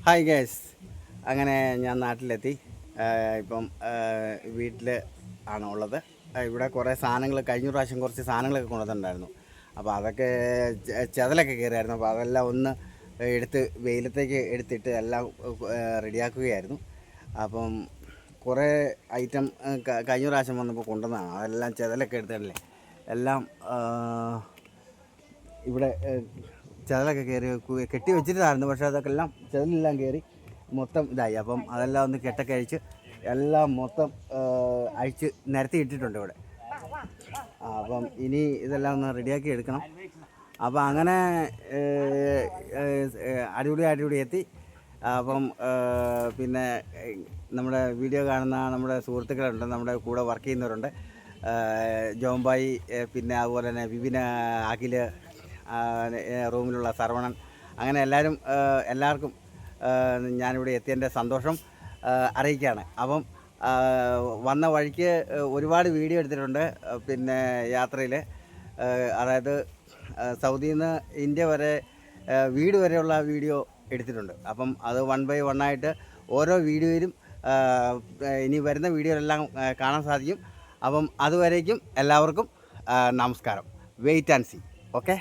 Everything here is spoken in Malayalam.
ഹായ് ഗേസ്, അങ്ങനെ ഞാൻ നാട്ടിലെത്തി. ഇപ്പം വീട്ടിൽ ആണ് ഉള്ളത്. ഇവിടെ കുറേ സാധനങ്ങൾ കഴിഞ്ഞ പ്രാവശ്യം കുറച്ച് സാധനങ്ങളൊക്കെ കൊണ്ടുവന്നിട്ടുണ്ടായിരുന്നു. അപ്പോൾ അതൊക്കെ ചെതലൊക്കെ കയറിയായിരുന്നു. അപ്പോൾ അതെല്ലാം ഒന്ന് എടുത്ത് വെയിലത്തേക്ക് എടുത്തിട്ട് എല്ലാം റെഡിയാക്കുകയായിരുന്നു. അപ്പം കുറേ ഐറ്റം കഴിഞ്ഞ പ്രാവശ്യം വന്നപ്പോൾ കൊണ്ടുവന്നതാണ്. അതെല്ലാം ചെതലൊക്കെ എടുത്തിട്ടില്ലേ, എല്ലാം ഇവിടെ ചെതലൊക്കെ കയറി കെട്ടി വെച്ചിട്ടായിരുന്നു. പക്ഷേ അതൊക്കെ എല്ലാം ചെതലെല്ലാം കയറി മൊത്തം ഇതായി. അപ്പം അതെല്ലാം ഒന്ന് കെട്ടൊക്കെ അഴിച്ച് എല്ലാം മൊത്തം അഴിച്ച് നിരത്തി ഇട്ടിട്ടുണ്ട് ഇവിടെ. അപ്പം ഇനി ഇതെല്ലാം ഒന്ന് റെഡിയാക്കി എടുക്കണം. അപ്പം അങ്ങനെ അടിപൊളി എത്തി. അപ്പം പിന്നെ നമ്മുടെ വീഡിയോ കാണുന്ന നമ്മുടെ സുഹൃത്തുക്കളുണ്ട്, നമ്മുടെ കൂടെ വർക്ക് ചെയ്യുന്നവരുണ്ട്. ജോംബായി, പിന്നെ അതുപോലെ തന്നെ വിപിൻ, അഖിൽ, റൂമിലുള്ള സർവണൻ, അങ്ങനെ എല്ലാവർക്കും ഞാനിവിടെ എത്തിയതിൻ്റെ സന്തോഷം അറിയിക്കുകയാണ്. അപ്പം വന്ന വഴിക്ക് ഒരുപാട് വീഡിയോ എടുത്തിട്ടുണ്ട്. പിന്നെ യാത്രയിൽ, അതായത് സൗദിയിൽ നിന്ന് ഇന്ത്യ വരെ വീട് വരെയുള്ള വീഡിയോ എടുത്തിട്ടുണ്ട്. അപ്പം അത് 1 by 1 ആയിട്ട് ഓരോ വീഡിയോയിലും ഇനി വരുന്ന വീഡിയോയിലെല്ലാം കാണാൻ സാധിക്കും. അപ്പം അതുവരേക്കും എല്ലാവർക്കും നമസ്കാരം. Wait and see. ഓക്കെ.